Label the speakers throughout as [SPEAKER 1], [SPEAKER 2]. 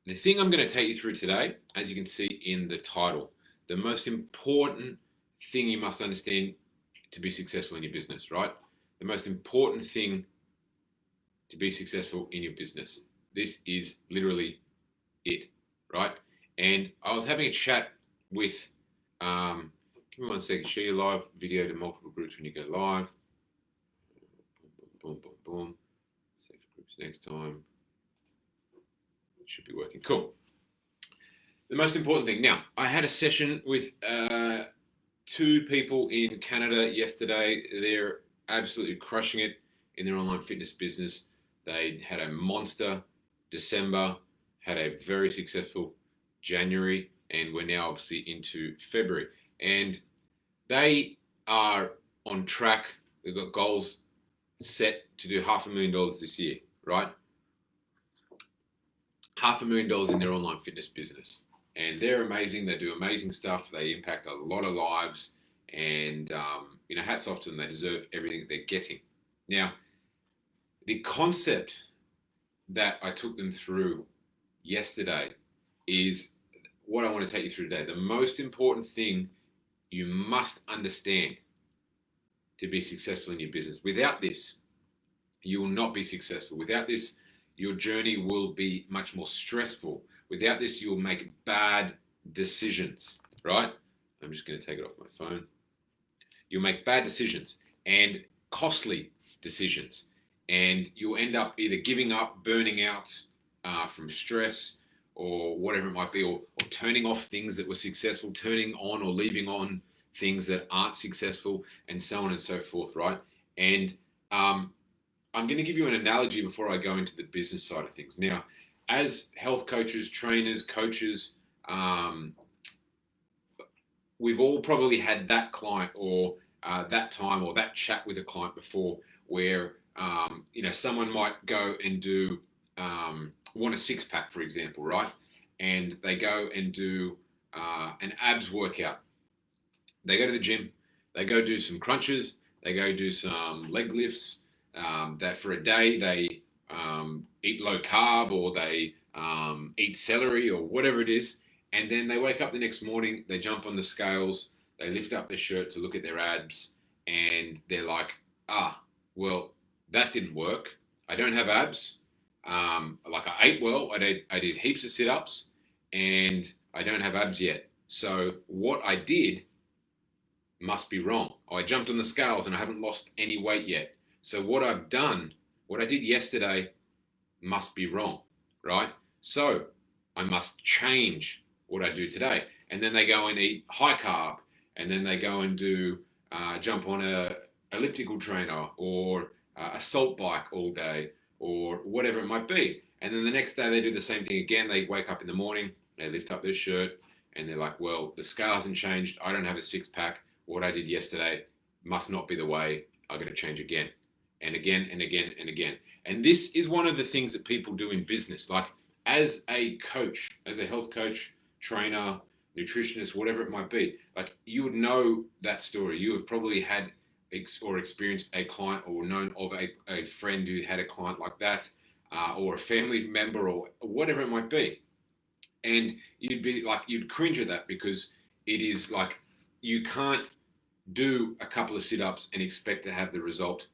[SPEAKER 1] The thing I'm going to take you through today, as you can see in the title, the most important thing you must understand to be successful in your business, right? The most important thing to be successful in your business. This is literally it, right? And I was having a chat with, give me 1 second, share your live video to multiple groups when you go live. Boom, boom, boom. Save groups next time. It should be working. Cool. The most important thing. Now, I had a session with 2 people in Canada yesterday. They're absolutely crushing it in their online fitness business. They had a monster December, had a very successful January, and we're now obviously into February. And they are on track. They've got goals set to do $500,000 this year, right? $500,000 in their online fitness business. And they're amazing. They do amazing stuff. They impact a lot of lives. And, hats off to them. They deserve everything that they're getting. Now, the concept that I took them through yesterday is what I want to take you through today. The most important thing you must understand to be successful in your business. Without this, you will not be successful. Without this, your journey will be much more stressful. Without this, you'll make bad decisions, right? I'm just going to take it off my phone. You'll make bad decisions and costly decisions. And you'll end up either giving up, burning out from stress or whatever it might be, or turning off things that were successful, turning on or leaving on things that aren't successful, and so on and so forth, right? And I'm going to give you an analogy before I go into the business side of things. Now, as health coaches, trainers, coaches, we've all probably had that client or that time or that chat with a client before where, someone might go and do, want a 6-pack, for example, right? And they go and do an abs workout. They go to the gym, they go do some crunches, they go do some leg lifts, that for a day they eat low carb or they eat celery or whatever it is, and then they wake up the next morning, they jump on the scales, they lift up their shirt to look at their abs, and they're like, well, that didn't work. I don't have abs. I ate well, I did heaps of sit-ups, and I don't have abs yet. So what I did must be wrong. I jumped on the scales and I haven't lost any weight yet. So what I've done, what I did yesterday must be wrong, right? So I must change what I do today. And then they go and eat high carb, and then they go and do jump on a elliptical trainer or a salt bike all day or whatever it might be. And then the next day they do the same thing again. They wake up in the morning, they lift up their shirt, and they're like, well, the scale hasn't changed. I don't have a 6-pack. What I did yesterday must not be the way. I'm going to change again and again and again and again. And this is one of the things that people do in business. Like as a coach, as a health coach, trainer, nutritionist, whatever it might be, like you would know that story. You have probably had or experienced a client or known of a friend who had a client like that, or a family member or whatever it might be. And you'd be like, you'd cringe at that because it is like, you can't do a couple of sit-ups and expect to have the result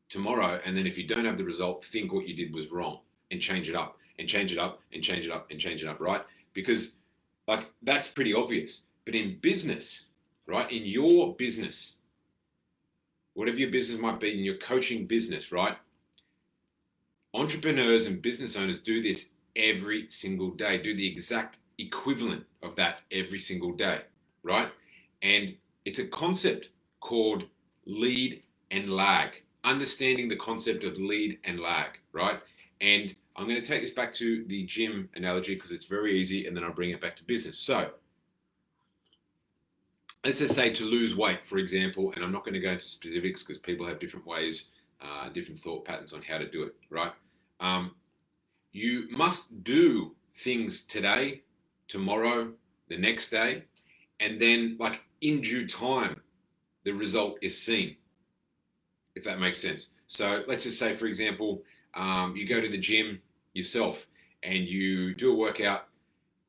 [SPEAKER 1] tomorrow. And then if you don't have the result, think what you did was wrong and change it up and change it up and change it up and change it up, right? Because like that's pretty obvious. But in business, right, in your business, whatever your business might be, in your coaching business, right, entrepreneurs and business owners do this every single day, do the exact equivalent of that every single day, right? And it's a concept called lead and lag, understanding the concept of lead and lag, right? And I'm going to take this back to the gym analogy because it's very easy, and then I'll bring it back to business. So let's just say to lose weight, for example, and I'm not going to go into specifics because people have different ways, different thought patterns on how to do it, right? You must do things today, tomorrow, the next day, and then like in due time, the result is seen, if that makes sense. So let's just say, for example, you go to the gym yourself and you do a workout,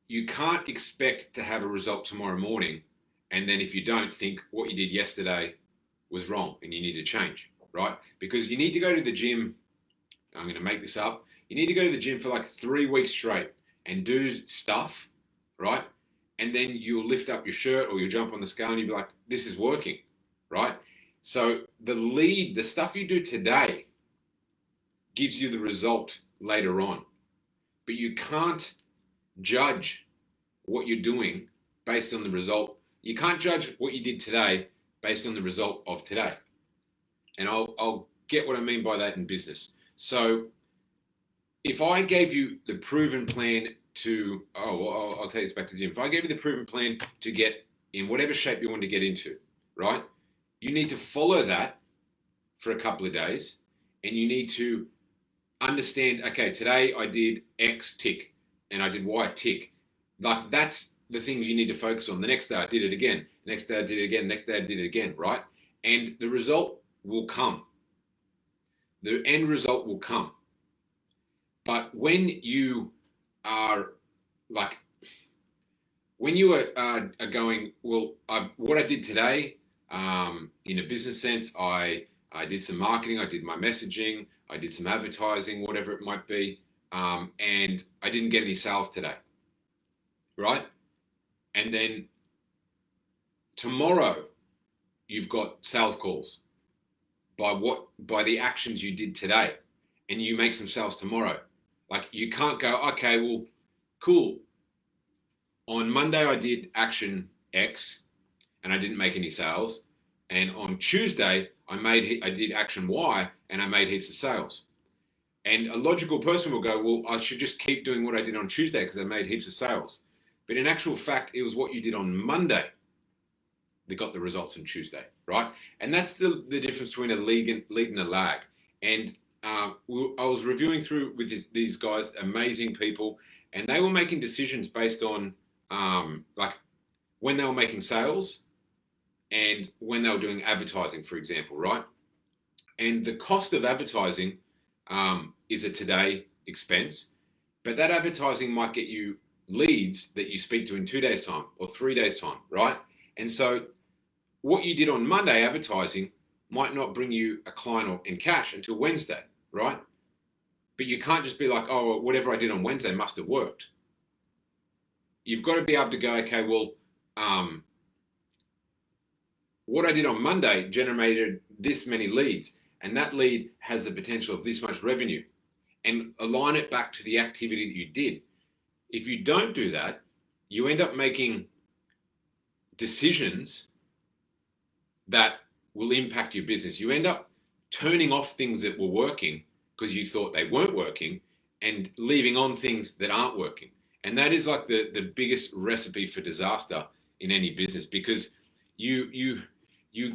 [SPEAKER 1] you can't expect to have a result tomorrow morning. And then if you don't, think what you did yesterday was wrong and you need to change, right? Because you need to go to the gym. I'm going to make this up. You need to go to the gym for like 3 weeks straight and do stuff, right? And then you'll lift up your shirt or you'll jump on the scale and you'll be like, this is working, right? So the stuff you do today gives you the result later on. But you can't judge what you're doing based on the result. You can't judge what you did today based on the result of today. And I'll get what I mean by that in business. So if I gave you the proven plan to, I'll take this back to the gym. If I gave you the proven plan to get in whatever shape you want to get into, right? You need to follow that for a couple of days and you need to understand, okay, today I did X tick and I did Y tick. Like that's the things you need to focus on. The next day I did it again. Next day I did it again. Next day I did it again, right? And the result will come. The end result will come. But when you are like, when you are going, well, what I did today, in a business sense, I did some marketing, I did my messaging, I did some advertising, whatever it might be, and I didn't get any sales today, right? And then tomorrow, you've got sales calls by the actions you did today, and you make some sales tomorrow. Like you can't go, okay, well, cool. On Monday, I did action X and I didn't make any sales. And on Tuesday, I did action Y and I made heaps of sales. And a logical person will go, well, I should just keep doing what I did on Tuesday because I made heaps of sales. But in actual fact, it was what you did on Monday that got the results on Tuesday, right? And that's the difference between a lead and a lag. And I was reviewing through with these guys, amazing people, and they were making decisions based on like when they were making sales and when they were doing advertising, for example, right? And the cost of advertising is a today expense, but that advertising might get you leads that you speak to in 2 days' time or 3 days' time, right? And so what you did on Monday advertising might not bring you a client in cash until Wednesday, right? But you can't just be like, oh, whatever I did on Wednesday must have worked. You've got to be able to go, okay, well, what I did on Monday generated this many leads, and that lead has the potential of this much revenue, and align it back to the activity that you did. If you don't do that, you end up making decisions that will impact your business. You end up turning off things that were working because you thought they weren't working and leaving on things that aren't working. And that is like the biggest recipe for disaster in any business, because you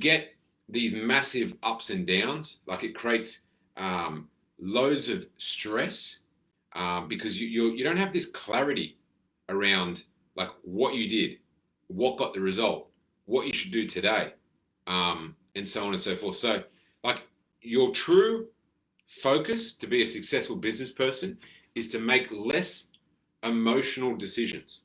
[SPEAKER 1] get these massive ups and downs. Like it creates loads of stress because you don't have this clarity around like what you did, what got the result, what you should do today, and so on and so forth. So like your true focus to be a successful business person is to make less emotional decisions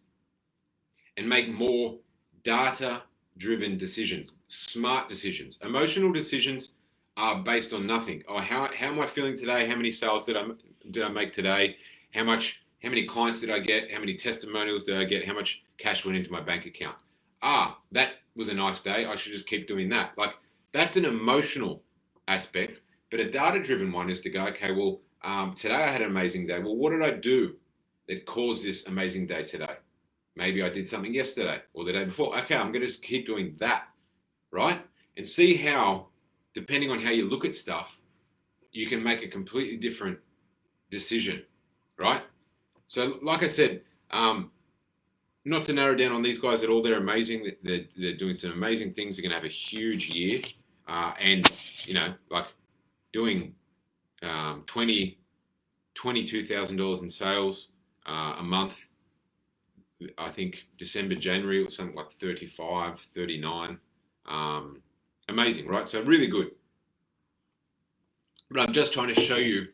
[SPEAKER 1] and make more data-driven decisions, smart decisions. Emotional decisions are based on nothing. Oh, how am I feeling today? How many sales did I make today? How many clients did I get? How many testimonials did I get? How much cash went into my bank account? That was a nice day. I should just keep doing that. Like that's an emotional aspect, but a data-driven one is to go, okay, well, today I had an amazing day. Well, what did I do that caused this amazing day today? Maybe I did something yesterday or the day before. Okay, I'm going to just keep doing that, right? And see how, depending on how you look at stuff, you can make a completely different decision, right? So like I said, not to narrow down on these guys at all, they're amazing. They're doing some amazing things. They're going to have a huge year. And, like doing $22,000 in sales a month. I think December, January, it was something like 35, 39. Amazing, right? So really good. But I'm just trying to show you,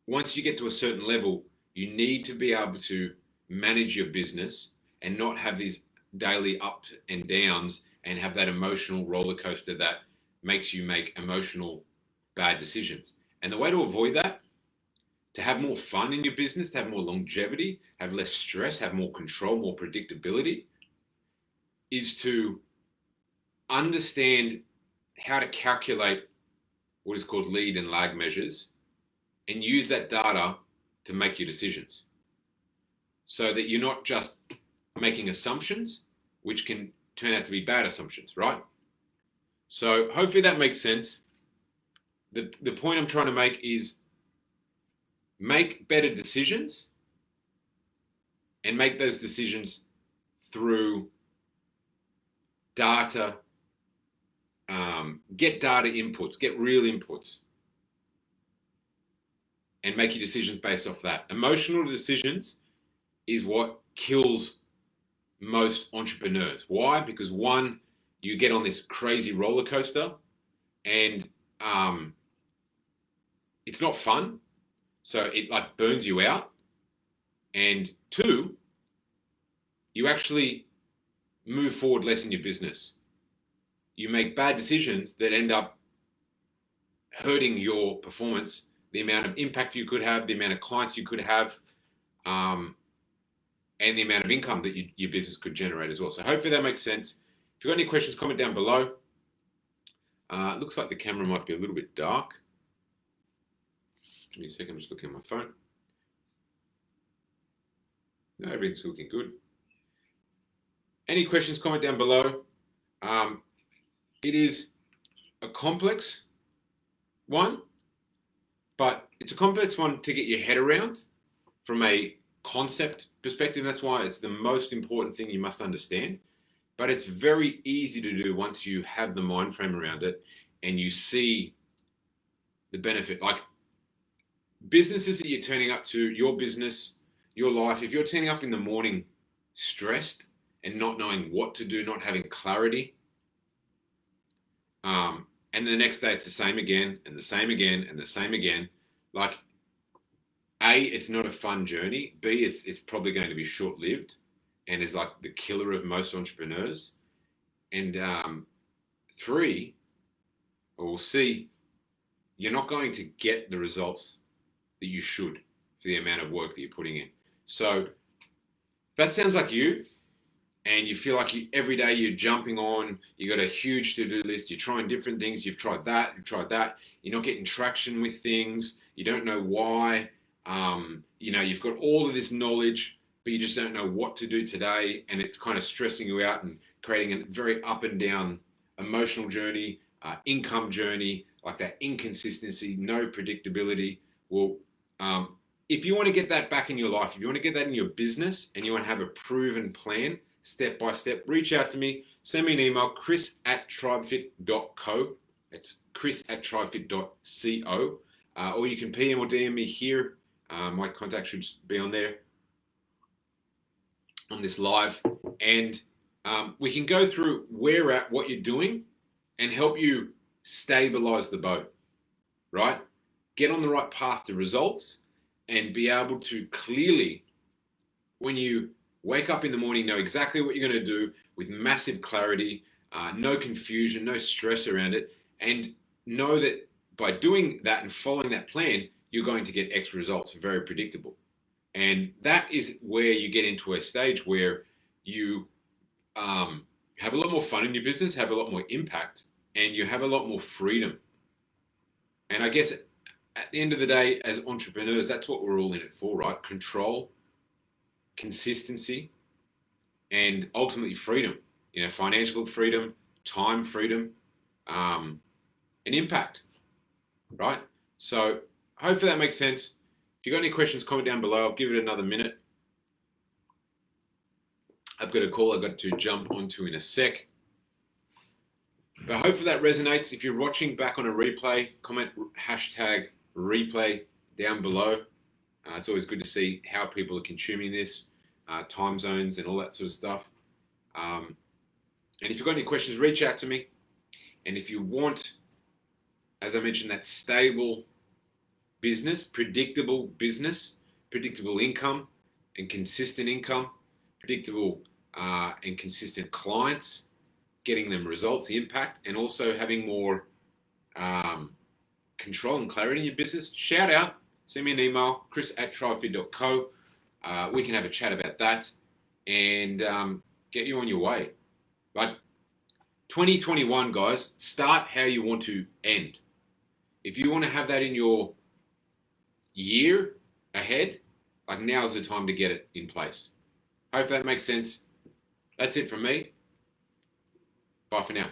[SPEAKER 1] once you get to a certain level, You need to be able to manage your business and not have these daily ups and downs and have that emotional roller coaster that makes you make emotional bad decisions. And the way to avoid that, to have more fun in your business, to have more longevity, have less stress, have more control, more predictability, is to understand how to calculate what is called lead and lag measures and use that data to make your decisions so that you're not just making assumptions, which can turn out to be bad assumptions, right? So hopefully that makes sense. The point I'm trying to make is make better decisions and make those decisions through data. Get data inputs, get real inputs, and make your decisions based off that. Emotional decisions is what kills most entrepreneurs. Why? Because one, you get on this crazy roller coaster and it's not fun. So it like burns you out. And two, you actually move forward less in your business. You make bad decisions that end up hurting your performance, the amount of impact you could have, the amount of clients you could have, and the amount of income that your business could generate as well. So hopefully that makes sense. If you've got any questions, comment down below. It looks like the camera might be a little bit dark. Give me a second, I'm just looking at my phone. No, everything's looking good. Any questions, comment down below. It is a complex one, but it's a complex one to get your head around from a concept perspective. That's why it's the most important thing you must understand. But it's very easy to do once you have the mind frame around it and you see the benefit. Like businesses that you're turning up to, your business, your life, if you're turning up in the morning stressed and not knowing what to do, not having clarity, and the next day it's the same again and the same again and the same again. Like, A, it's not a fun journey. B, it's probably going to be short-lived and is like the killer of most entrepreneurs. And three, or C, you're not going to get the results that you should for the amount of work that you're putting in. So if that sounds like you, and you feel like every day you're jumping on, you got a huge to-do list, you're trying different things, you've tried that, you're not getting traction with things, you don't know why, you've got all of this knowledge, but you just don't know what to do today, and it's kind of stressing you out and creating a very up and down emotional journey, income journey, like that inconsistency, no predictability. Well, if you want to get that back in your life, if you want to get that in your business, and you want to have a proven plan, step by step, reach out to me, send me an email, chris@tribefit.co. It's chris@tribefit.co. Or you can PM or DM me here. My contact should be on there on this live. And we can go through where you're at, what you're doing, and help you stabilize the boat, right? Get on the right path to results and be able to clearly, when you wake up in the morning, know exactly what you're going to do with massive clarity, no confusion, no stress around it, and know that by doing that and following that plan, you're going to get X results, very predictable. And that is where you get into a stage where you have a lot more fun in your business, have a lot more impact, and you have a lot more freedom. And I guess at the end of the day, as entrepreneurs, that's what we're all in it for, right? Control, consistency, and ultimately freedom. Financial freedom, time freedom, and impact, right? So hopefully that makes sense. If you've got any questions, comment down below. I'll give it another minute. I've got a call I've got to jump onto in a sec. But hopefully that resonates. If you're watching back on a replay, comment #replay down below. It's always good to see how people are consuming this, time zones and all that sort of stuff. And if you've got any questions, reach out to me. And if you want, as I mentioned, that stable business, predictable business, predictable income and consistent income, predictable and consistent clients, getting them results, the impact, and also having more control and clarity in your business, shout out, send me an email, chris@tribefit.co. We can have a chat about that and get you on your way. But 2021, guys, start how you want to end. If you want to have that in your year ahead, like now's the time to get it in place. Hope that makes sense. That's it from me. Bye for now.